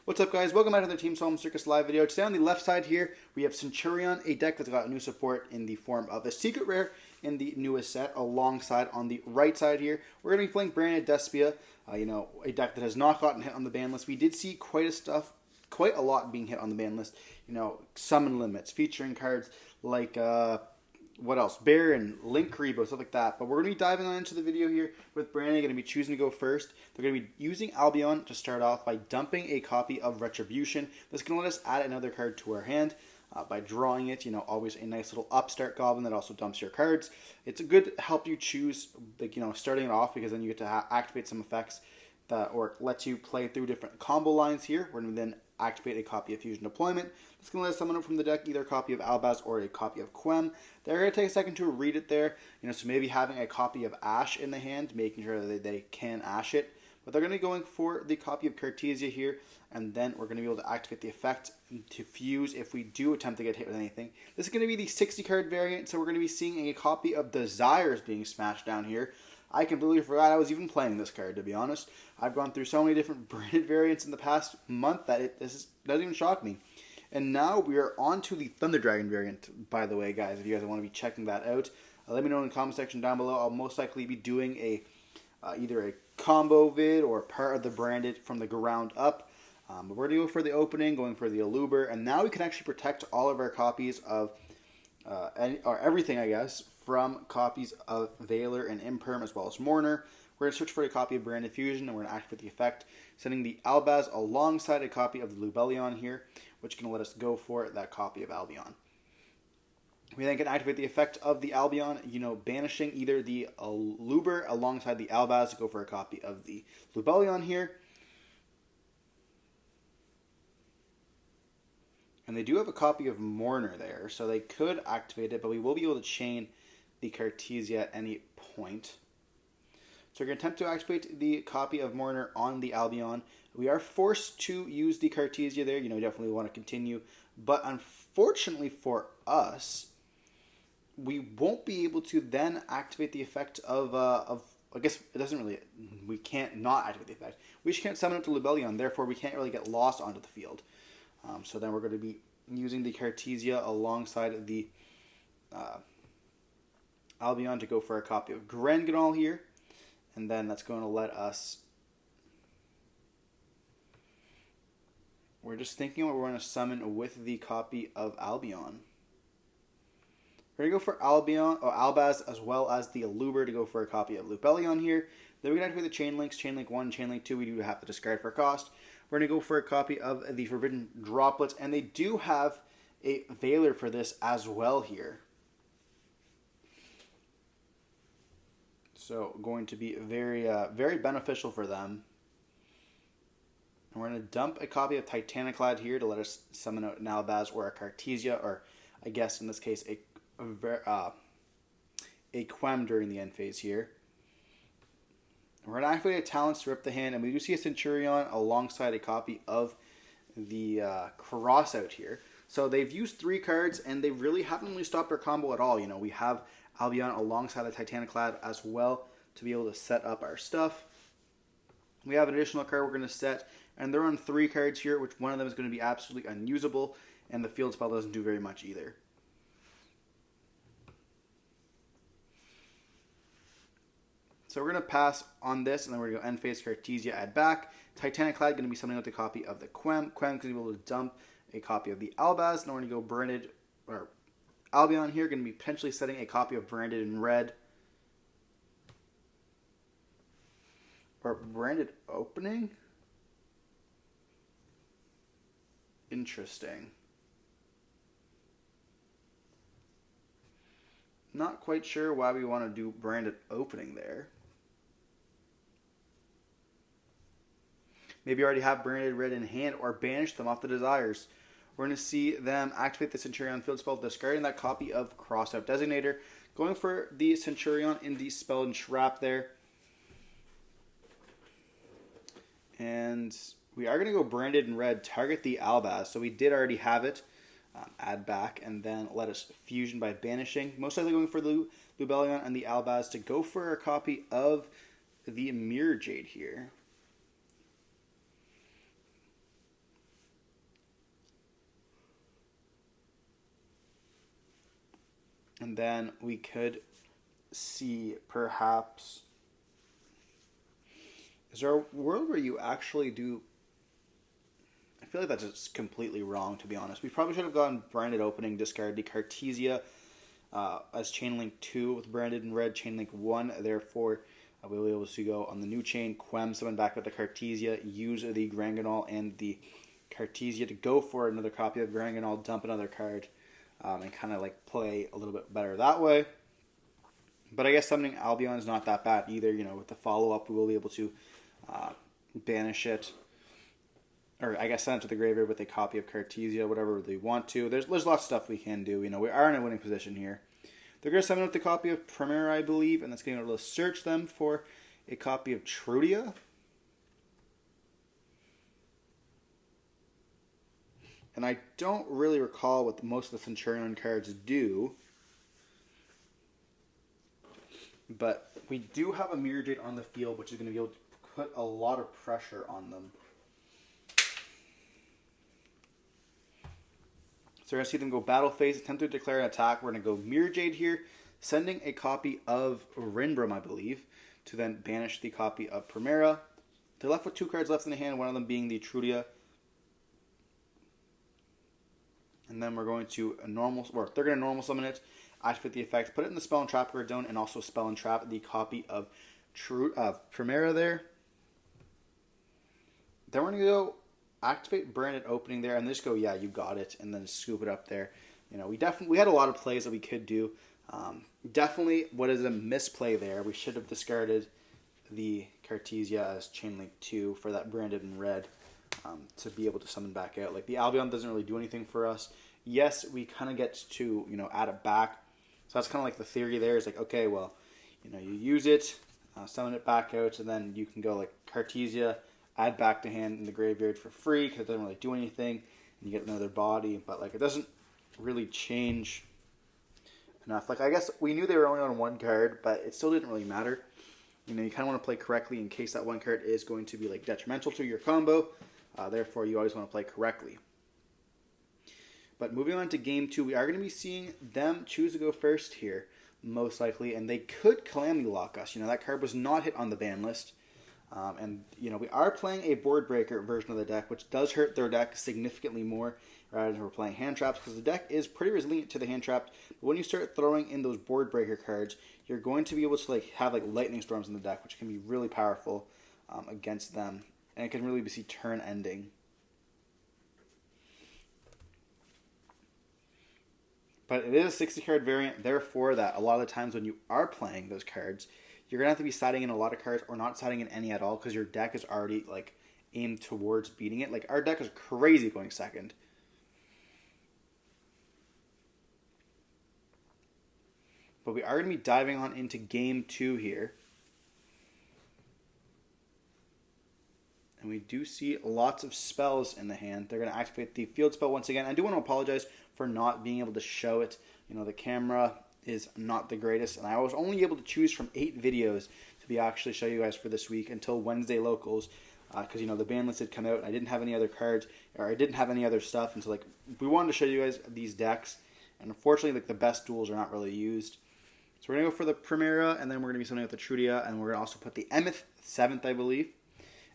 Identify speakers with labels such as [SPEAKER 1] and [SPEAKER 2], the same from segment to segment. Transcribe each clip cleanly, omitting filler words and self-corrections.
[SPEAKER 1] What's up, guys? Welcome back to the Team Solemn Circus live video. Today on the left side here, we have Centurion, a deck that's got new support in the form of a secret rare in the newest set. Alongside on the right side here, we're going to be playing branded Despia, a deck that has not gotten hit on the ban list. We did see quite a lot being hit on the ban list. Summon limits, featuring cards like what else? Baron, Link Rebo, stuff like that. But we're going to be diving on into the video here with Brandon. Going to be choosing to go first. They're going to be using Albion to start off by dumping a copy of Retribution. This is going to let us add another card to our hand by drawing it. Always a nice little upstart goblin that also dumps your cards. It's a good help you choose, starting it off, because then you get to activate some effects that or lets you play through different combo lines here. We're going to then activate a copy of Fusion Deployment. It's going to let us summon up from the deck either a copy of Albaz or a copy of Quem. They're going to take a second to read it there. So maybe having a copy of Ash in the hand, making sure that they can Ash it. But they're going to be going for the copy of Cartesia here, and then we're going to be able to activate the effect to fuse if we do attempt to get hit with anything. This is going to be the 60 card variant, so we're going to be seeing a copy of Desires being smashed down here. I completely forgot I was even playing this card, to be honest. I've gone through so many different branded variants in the past month that this doesn't even shock me. And now we are on to the Thunder Dragon variant, by the way, guys. If you guys want to be checking that out, let me know in the comment section down below. I'll most likely be doing either a combo vid or part of the branded from the ground up. But we're going to go for the opening, going for the Aluber, and now we can actually protect all of our copies of, or everything, I guess, from copies of Valor and Imperm as well as Mourner. We're going to search for a copy of Branded Fusion, and we're going to activate the effect, sending the Albaz alongside a copy of the Lubellion here, which is going to let us go for that copy of Albion. We then can activate the effect of the Albion, banishing either the Aluber alongside the Albaz to go for a copy of the Lubellion here. And they do have a copy of Mourner there, so they could activate it, but we will be able to chain the Cartesia at any point. So we're going to attempt to activate the copy of Mourner on the Albion. We are forced to use the Cartesia there. Definitely want to continue. But unfortunately for us, we won't be able to then activate the effect of I guess it doesn't really, we can't not activate the effect. We just can't summon up to Lubellion, therefore we can't really get lost onto the field. So then we're going to be using the Cartesia alongside the Albion to go for a copy of Grenganol here. And then that's going to let us... We're just thinking what we're going to summon with the copy of Albion. We're going to go for Albaz as well as the Aluber to go for a copy of Lubellion here. Then we're going to activate the Chain Links. Chain Link 1, Chain Link 2, we do have to discard for cost. We're going to go for a copy of the Forbidden Droplets, and they do have a Valor for this as well here. So going to be very, very beneficial for them. And we're going to dump a copy of Titaniclad here to let us summon out an Albaz or a Cartesia, or I guess in this case a Quem during the end phase here. We're going to activate a Talents to rip the hand, and we do see a Centurion alongside a copy of the Crossout here. So they've used 3 cards, and they really haven't really stopped our combo at all. We have Albion alongside the Titaniclad as well to be able to set up our stuff. We have an additional card we're going to set, and they're on 3 cards here, which one of them is going to be absolutely unusable, and the field spell doesn't do very much either. So we're going to pass on this, and then we're going to go end phase Cartesia, add back. Titaniclad going to be summoning out the copy of the Quem. Quem going to be able to dump a copy of the Albaz. Now we're going to go branded, or Albion here, going to be potentially setting a copy of Branded in red. Or Branded Opening? Interesting. Not quite sure why we want to do Branded Opening there. Maybe already have Branded Red in hand, or banish them off the Desires. We're going to see them activate the Centurion field spell, discarding that copy of Crossout Designator. Going for the Centurion in the Spell and Trap there. And we are going to go Branded in red, target the Albaz. So we did already have it. Add back, and then let us fusion by banishing. Most likely going for the Lubellion and the Albaz to go for a copy of the Mirror Jade here. And then we could see perhaps... Is there a world where you actually do... I feel like that's just completely wrong, to be honest. We probably should have gone branded opening, discard the Cartesia as Chainlink 2 with branded in red, Chainlink 1. Therefore, we'll be able to go on the new chain, Quem, summon back with the Cartesia, use the Granganol and the Cartesia to go for another copy of Granganol, dump another card, and kind of like play a little bit better that way. But I guess summoning Albion is not that bad either. You know, with the follow-up, we will be able to banish it. Or I guess send it to the graveyard with a copy of Cartesia, whatever they want to. There's lots of stuff we can do. You know, we are in a winning position here. They're going to summon with the copy of Primera, I believe, and that's going to be able to search them for a copy of Trudia. And I don't really recall what most of the Centurion cards do. But we do have a Mirror Jade on the field, which is going to be able to put a lot of pressure on them. So we're going to see them go battle phase, attempt to declare an attack. We're going to go Mirror Jade here, sending a copy of Rinbram, I believe, to then banish the copy of Primera. They're left with 2 cards left in the hand, one of them being the Trudia. And then we're going to they're going to normal summon it, activate the effect, put it in the Spell and Trap card zone, and also Spell and Trap the copy of Primera there. Then we're going to go activate branded opening there, and just go, yeah, you got it, and then scoop it up there. You know, we had a lot of plays that we could do. Definitely, what is a misplay there? We should have discarded the Cartesia as Chainlink 2 for that branded in red to be able to summon back out. Like, the Albion doesn't really do anything for us. Yes, we kind of get to, you know, add it back. So that's kind of like the theory there is like, okay, well, you know, you use it, summon it back out, and then you can go like Cartesia, add back to hand in the graveyard for free because it doesn't really do anything, and you get another body, but like it doesn't really change enough. Like, I guess we knew they were only on 1 card, but it still didn't really matter. You know, you kind of want to play correctly in case that 1 card is going to be like detrimental to your combo. Therefore, you always want to play correctly. But moving on to game 2, we are going to be seeing them choose to go first here, most likely, and they could Calamity Lock us. You know, that card was not hit on the ban list. And, you know, we are playing a board breaker version of the deck, which does hurt their deck significantly more rather than we're playing hand traps, because the deck is pretty resilient to the hand trap. But when you start throwing in those board breaker cards, you're going to be able to like have like lightning storms in the deck, which can be really powerful against them, and it can really be turn ending. But it is a 60 card variant, therefore that a lot of the times when you are playing those cards, you're going to have to be siding in a lot of cards or not siding in any at all because your deck is already like aimed towards beating it. Like, our deck is crazy going second. But we are going to be diving on into game 2 here. And we do see lots of spells in the hand. They're going to activate the field spell once again. I do want to apologize for not being able to show it. You know, the camera is not the greatest, and I was only able to choose from 8 videos to be actually show you guys for this week until Wednesday locals, because, you know, the ban list had come out, and I didn't have any other cards, or I didn't have any other stuff, and so, like, we wanted to show you guys these decks, and unfortunately, like, the best duels are not really used. So we're going to go for the Primera, and then we're going to be summoning with the Trudia, and we're going to also put the Emeth 7th, I believe.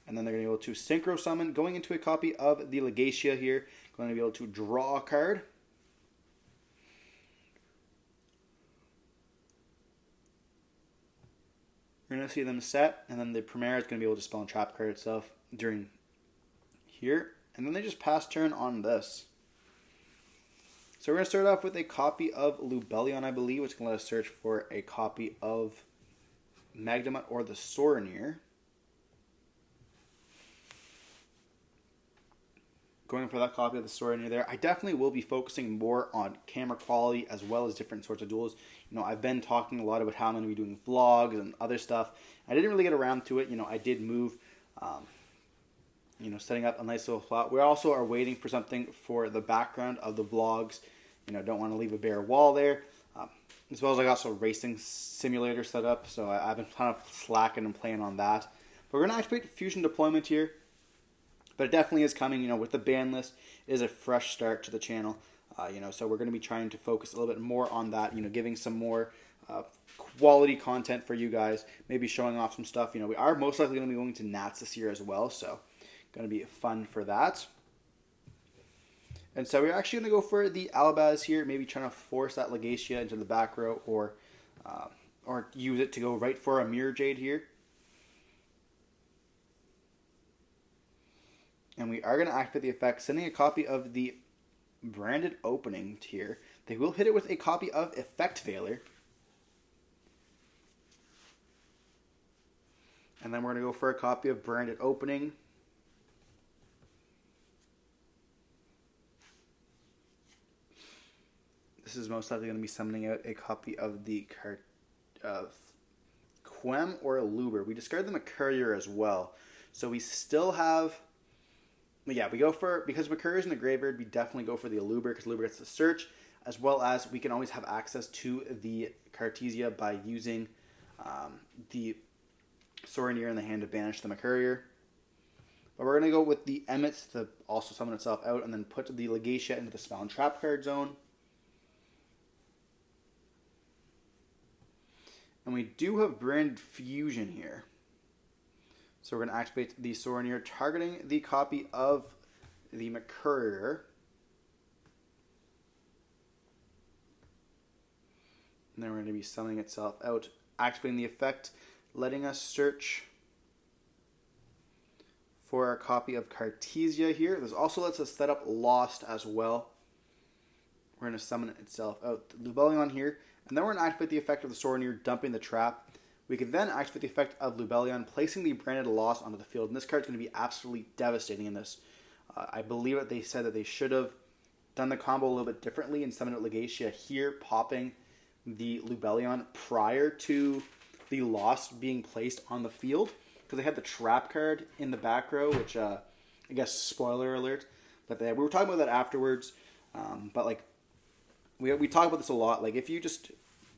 [SPEAKER 1] And then they're going to be able to Synchro Summon, going into a copy of the Legacia here. Going to be able to draw a card. We're going to see them set, and then the Primera is going to be able to spell and trap card itself during here. And then they just pass turn on this. So we're going to start off with a copy of Lubellion, I believe, which can let us search for a copy of Magnemite or the Soronir. Going for that copy of the Soronir there. I definitely will be focusing more on camera quality as well as different sorts of duels. You know, I've been talking a lot about how I'm going to be doing vlogs and other stuff. I didn't really get around to it. You know, I did move, you know, setting up a nice little plot. We also are waiting for something for the background of the vlogs. You know, don't want to leave a bare wall there. As well as I got also a racing simulator set up. So I've been kind of slacking and playing on that. But we're going to activate Fusion Deployment here. But it definitely is coming, you know, with the ban list. It is a fresh start to the channel. So we're going to be trying to focus a little bit more on that, giving some more quality content for you guys, maybe showing off some stuff. We are most likely going to be going to Nats this year as well, so going to be fun for that. And so we're actually going to go for the Albaz here, maybe trying to force that Legacia into the back row, or use it to go right for a Mirror Jade here. And we are going to activate the effect, sending a copy of the branded opening here. They will hit it with a copy of Effect Veiler. And then we're going to go for a copy of branded opening. This is most likely going to be summoning out a copy of the card of Quem or Luber. We discard them a Courier as well. So we still have... Yeah, we go for, because Courier's in the graveyard, we definitely go for the Aluber, because Aluber gets the search, as well as we can always have access to the Cartesia by using the Sorinier in the hand to banish the Courier. But we're going to go with the Emmet to also summon itself out, and then put the Legacia into the Spell and Trap card zone. And we do have Branded Fusion here. So we're going to activate the Sorinier, targeting the copy of the Courier. And then we're going to be summoning itself out, activating the effect, letting us search for our copy of Cartesia here. This also lets us set up Lost as well. We're going to summon it itself out. Lubellion here. And then we're going to activate the effect of the Sorinier, dumping the trap. We can then activate the effect of Lubellion, placing the branded Lost onto the field. And this card's going to be absolutely devastating in this. I believe that they said that they should have done the combo a little bit differently and summoned out Legacia here, popping the Lubellion prior to the Lost being placed on the field. Because they had the trap card in the back row, which, I guess, spoiler alert. But we were talking about that afterwards. But, like, we talk about this a lot. Like, if you just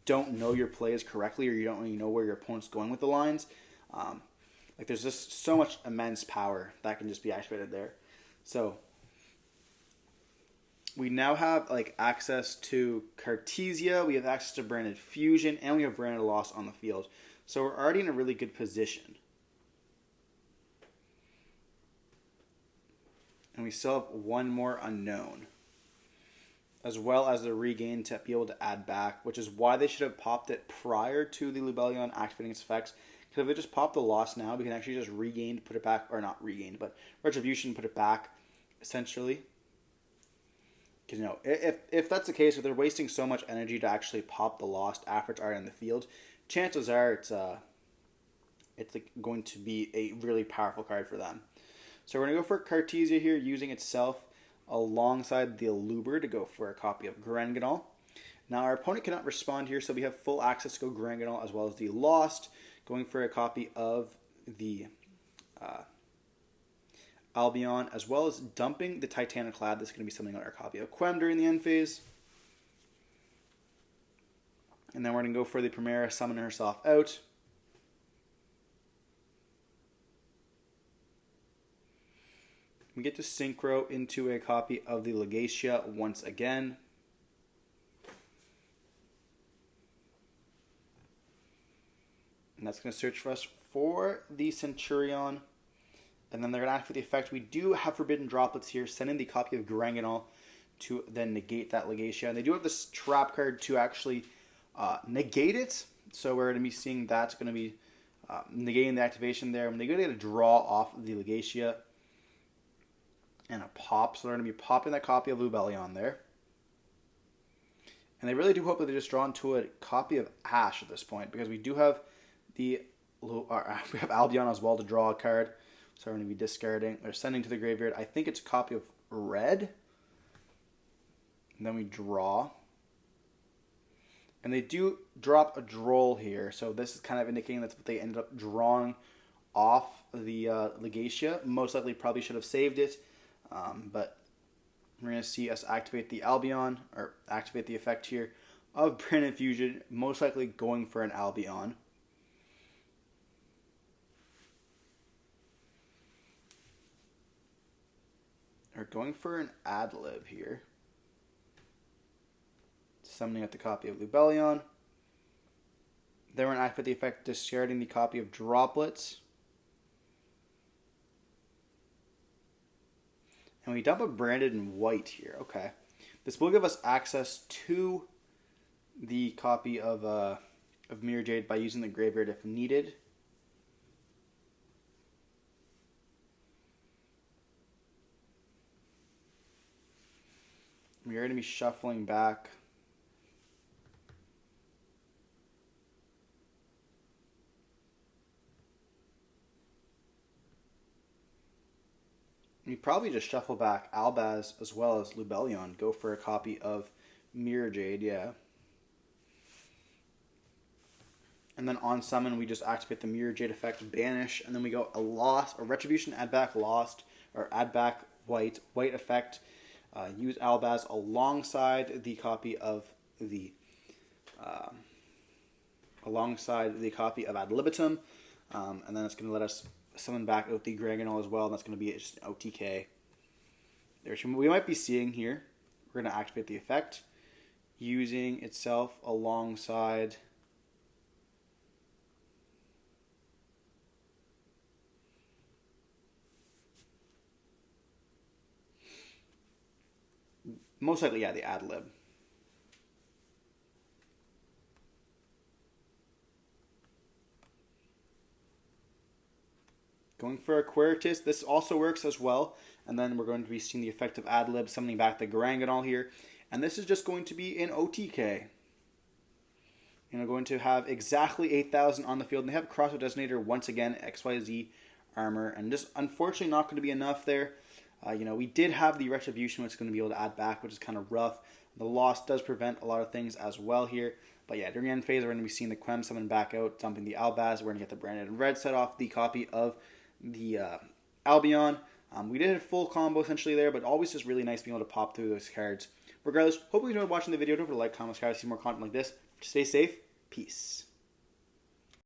[SPEAKER 1] don't know your plays correctly, or you don't really know where your opponent's going with the lines, like, there's just so much immense power that can just be activated there. So we now have, like, access to Cartesia, we have access to Branded Fusion, and we have Branded Lost on the field. So we're already in a really good position. And we still have one more unknown, as well as the regain to be able to add back, which is why they should have popped it prior to the Lubellion activating its effects. Because if they just pop the Lost now, we can actually just regain, put it back, or not regain, but Retribution, put it back, essentially. Because, if that's the case, if they're wasting so much energy to actually pop the Lost after it's already on the field, chances are it's like going to be a really powerful card for them. So we're going to go for Cartesia here, using itself alongside the Aluber to go for a copy of Grenganol. Now our opponent cannot respond here, so we have full access to go Grenganol as well as the Lost, going for a copy of the Albion, as well as dumping the Titaniclad. This is going to be something like our copy of Quem during the end phase. And then we're going to go for the Primera, summon herself out. We get to synchro into a copy of the Legacia once again. And that's going to search for us for the Centurion. And then they're going to activate the effect. We do have Forbidden Droplets here, sending the copy of Grenganol to then negate that Legacia. And they do have this trap card to actually negate it. So we're going to be seeing that's going to be negating the activation there. When they go to get a draw off of the Legacia and a pop, so they're going to be popping that copy of Lubellion there. And they really do hope that they just draw into a copy of Ash at this point, because we do have we have Albion as well to draw a card. So we're going to be discarding, or sending to the graveyard. I think it's a copy of Red. And then we draw. And they do drop a Droll here. So this is kind of indicating that's what they ended up drawing off the Legacia. Most likely probably should have saved it. But we're going to see us activate the Albion, or activate the effect here of Branded Fusion. Most likely going for an Albion. Or going for an ad lib here. summoning out the copy of Lubellion. Then we're going to activate the effect discarding the copy of Droplets. And we dump a Branded in white here. Okay. This will give us access to the copy of Mirror Jade by using the graveyard if needed. We are going to be shuffling back. We probably just shuffle back Albaz as well as Lubellion. Go for a copy of Mirror Jade, yeah. And then on summon, we just activate the Mirror Jade effect, banish, and then we go a Retribution, add back Lost, or add back white effect. Use Albaz alongside the copy of the Ad Libitum, and then it's going to let us summon back out the Gragonol as well, and that's going to be just an OTK. We might be seeing here, we're going to activate the effect using itself alongside most likely, yeah, the Ad Lib. Going for Aquaritus, this also works as well. And then we're going to be seeing the effect of Ad Lib, summoning back the Garangonol here. And this is just going to be an OTK. Going to have exactly 8,000 on the field. And they have a Crossroad Designator once again, XYZ armor. And just unfortunately not going to be enough there. We did have the Retribution, which is going to be able to add back, which is kind of rough. The loss does prevent a lot of things as well here. But yeah, during the end phase, we're going to be seeing the Quem summon back out, dumping the Albaz. We're going to get the Branded in red set off the copy of the Albion. We did a full combo essentially there, but always just really nice being able to pop through those cards. Regardless, hope you enjoyed watching the video. Don't forget to like, comment, subscribe to see more content like this. Stay safe. Peace.